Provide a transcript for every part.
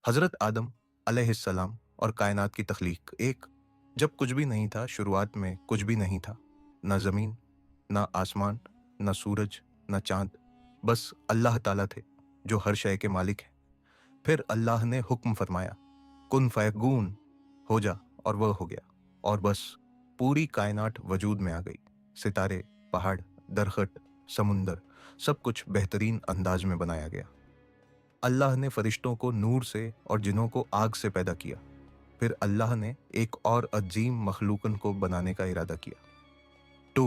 हज़रत आदम अलैहिस्सलाम और कायनात की तख्लीक एक। जब कुछ भी नहीं था, शुरुआत में कुछ भी नहीं था। ना ज़मीन, ना आसमान, ना सूरज, ना चाँद, बस अल्लाह ताला थे जो हर शय के मालिक हैं। फिर अल्लाह ने हुक्म फरमाया, कुन फयकून, हो जा, और वह हो गया। और बस पूरी कायनात वजूद में आ गई। सितारे, पहाड़, दरख्त, समुंदर, सब कुछ बेहतरीन अंदाज में बनाया गया। अल्लाह ने फरिश्तों को नूर से और जिन्हों को आग से पैदा किया। फिर अल्लाह ने एक और अजीम मखलूकन को बनाने का इरादा किया। तो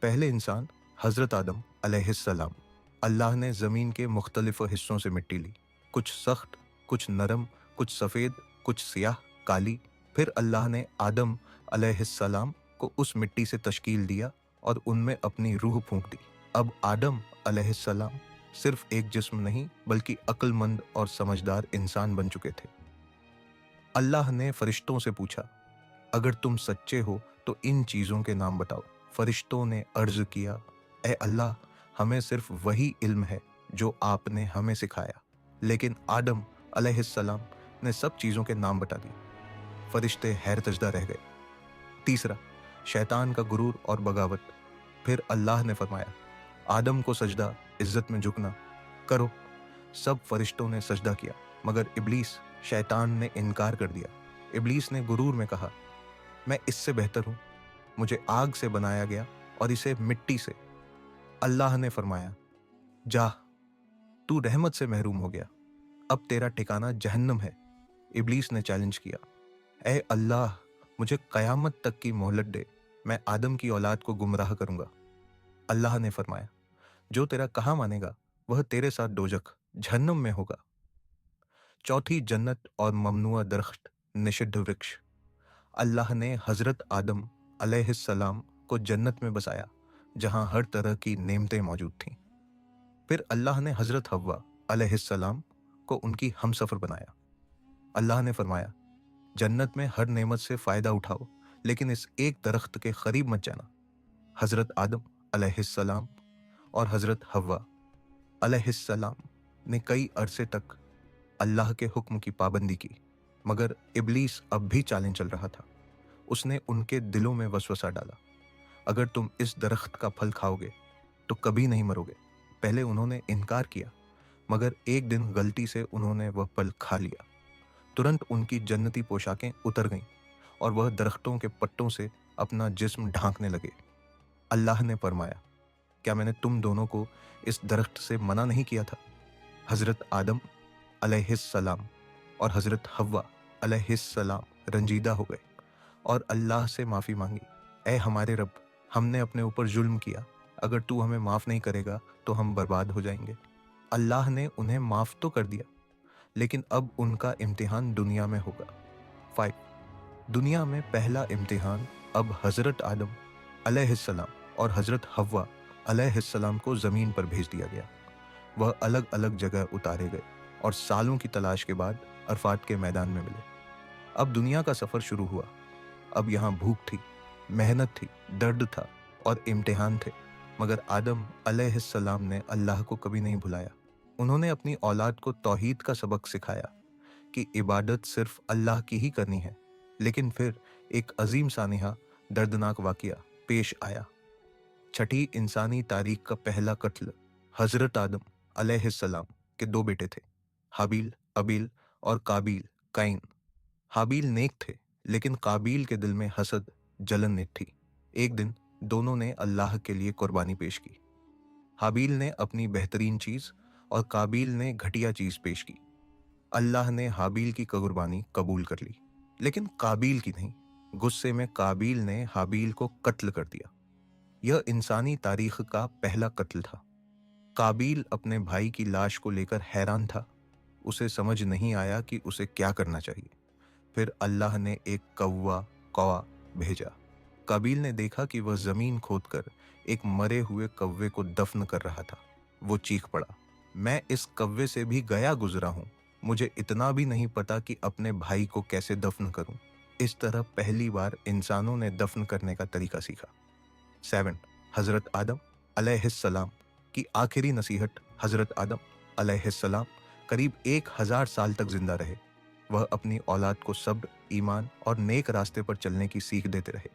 पहले इंसान हज़रत आदम अलैहिस्सलाम। अल्लाह ने ज़मीन के मुख्तलिफ हिस्सों से मिट्टी ली, कुछ सख्त, कुछ नरम, कुछ सफ़ेद, कुछ सियाह, काली। फिर अल्लाह ने आदम अलैहिस्सलाम को उस मिट्टी से तश्कील दिया और उनमें अपनी रूह फूंक दी। अब आदम अलैहिस्सलाम सिर्फ एक जिस्म नहीं, बल्कि अक्लमंद और समझदार इंसान बन चुके थे। अल्लाह ने फरिश्तों से पूछा, अगर तुम सच्चे हो तो इन चीज़ों के नाम बताओ। फरिश्तों ने अर्ज किया, ए अल्लाह, हमें सिर्फ वही इल्म है जो आपने हमें सिखाया। लेकिन आदम अलैहिस्सलाम ने सब चीज़ों के नाम बता दिए। फरिश्ते हैरतजदा रह गए। तीसरा, शैतान का गुरूर और बगावत। फिर अल्लाह ने फरमाया, आदम को सजदा, इज्जत में झुकना करो। सब फरिश्तों ने सजदा किया, मगर इब्लीस, शैतान ने इनकार कर दिया। इब्लीस ने गुरूर में कहा, मैं इससे बेहतर हूँ, मुझे आग से बनाया गया और इसे मिट्टी से। अल्लाह ने फरमाया, जा, तू रहमत से महरूम हो गया, अब तेरा ठिकाना जहन्नम है। इब्लीस ने चैलेंज किया, ए अल्लाह, मुझे क़यामत तक की मोहलत दे, मैं आदम की औलाद को गुमराह करूंगा। अल्लाह ने फरमाया, जो तेरा कहा मानेगा वह तेरे साथ दोजख, जहन्नम में होगा। चौथी, जन्नत और ममनुआ दरख्त, निषिद्ध वृक्ष। अल्लाह ने हज़रत आदम अलैहिस्सलाम को जन्नत में बसाया, जहां हर तरह की नेमतें मौजूद थीं। फिर अल्लाह ने हज़रत हव्वा अलैहिस्सलाम को उनकी हमसफ़र बनाया। अल्लाह ने फरमाया, जन्नत में हर नेमत से फ़ायदा उठाओ, लेकिन इस एक दरख्त के करीब मत जाना। हज़रत आदम अलैहिस्सलाम और हज़रत हव्वा अलैहिस्सलाम ने कई अरसे तक अल्लाह के हुक्म की पाबंदी की, मगर इब्लीस अब भी चालें चल रहा था। उसने उनके दिलों में वसवसा डाला, अगर तुम इस दरख्त का फल खाओगे तो कभी नहीं मरोगे। पहले उन्होंने इनकार किया, मगर एक दिन गलती से उन्होंने वह फल खा लिया। तुरंत उनकी जन्नती पोशाकें उतर गईं और वह दरख्तों के पत्तों से अपना जिस्म ढांकने लगे। अल्लाह ने फरमाया, क्या मैंने तुम दोनों को इस दरख्त से मना नहीं किया था? हज़रत आदम अलैहिस्सलाम और हज़रत हव्वा अलैहिस्सलाम रंजीदा हो गए और अल्लाह से माफ़ी मांगी, ए हमारे रब, हमने अपने ऊपर जुल्म किया, अगर तू हमें माफ़ नहीं करेगा तो हम बर्बाद हो जाएंगे। अल्लाह ने उन्हें माफ़ तो कर दिया, लेकिन अब उनका इम्तिहान दुनिया में होगा। 5, दुनिया में पहला इम्तिहान अब हज़रत आदम अलैहिस्सलाम और हज़रत हव्वा अलैहिस्सलाम को ज़मीन पर भेज दिया गया। वह अलग अलग जगह उतारे गए और सालों की तलाश के बाद अरफात के मैदान में मिले। अब दुनिया का सफ़र शुरू हुआ। अब यहाँ भूख थी, मेहनत थी, दर्द था और इम्तिहान थे, मगर आदम अलैहिस्सलाम ने अल्लाह को कभी नहीं भुलाया। उन्होंने अपनी औलाद को तौहीद का सबक सिखाया कि इबादत सिर्फ अल्लाह की ही करनी है। लेकिन फिर एक अजीम सानिहा, दर्दनाक वाक़या पेश आया। छठी इंसानी तारीख का पहला कत्ल। हज़रत आदम अलैहिस्सलाम के 2 बेटे थे, हाबील अबील और काबील कैन। हाबील नेक थे, लेकिन काबील के दिल में हसद, जलन नित थी। एक दिन दोनों ने अल्लाह के लिए कुर्बानी पेश की। हाबील ने अपनी बेहतरीन चीज़ और काबील ने घटिया चीज़ पेश की। अल्लाह ने हाबील की कुर्बानी कबूल कर ली, लेकिन काबील की नहीं। गुस्से में काबील ने हाबील को कत्ल कर दिया। यह इंसानी तारीख का पहला कत्ल था। काबील अपने भाई की लाश को लेकर हैरान था। उसे समझ नहीं आया कि उसे क्या करना चाहिए। फिर अल्लाह ने एक कौवा भेजा। काबील ने देखा कि वह ज़मीन खोदकर एक मरे हुए कौवे को दफन कर रहा था। वो चीख पड़ा, मैं इस कौवे से भी गया गुजरा हूँ, मुझे इतना भी नहीं पता कि अपने भाई को कैसे दफन करूं। इस तरह पहली बार इंसानों ने दफन करने का तरीका सीखा। 7, हज़रत आदम अलैहिस्सलाम की आखिरी नसीहत। हज़रत आदम अलैहिस्सलाम करीब 1000 साल तक जिंदा रहे। वह अपनी औलाद को सब्र, ईमान और नेक रास्ते पर चलने की सीख देते रहे।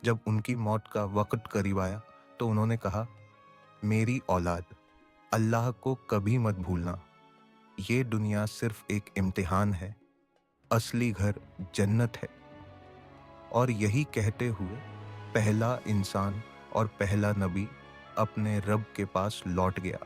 जब उनकी मौत का वक्त करीब आया तो उन्होंने कहा, मेरी औलाद, अल्लाह को कभी मत भूलना। ये दुनिया सिर्फ एक इम्तिहान है, असली घर जन्नत है। और यही कहते हुए पहला इंसान और पहला नबी अपने रब के पास लौट गया।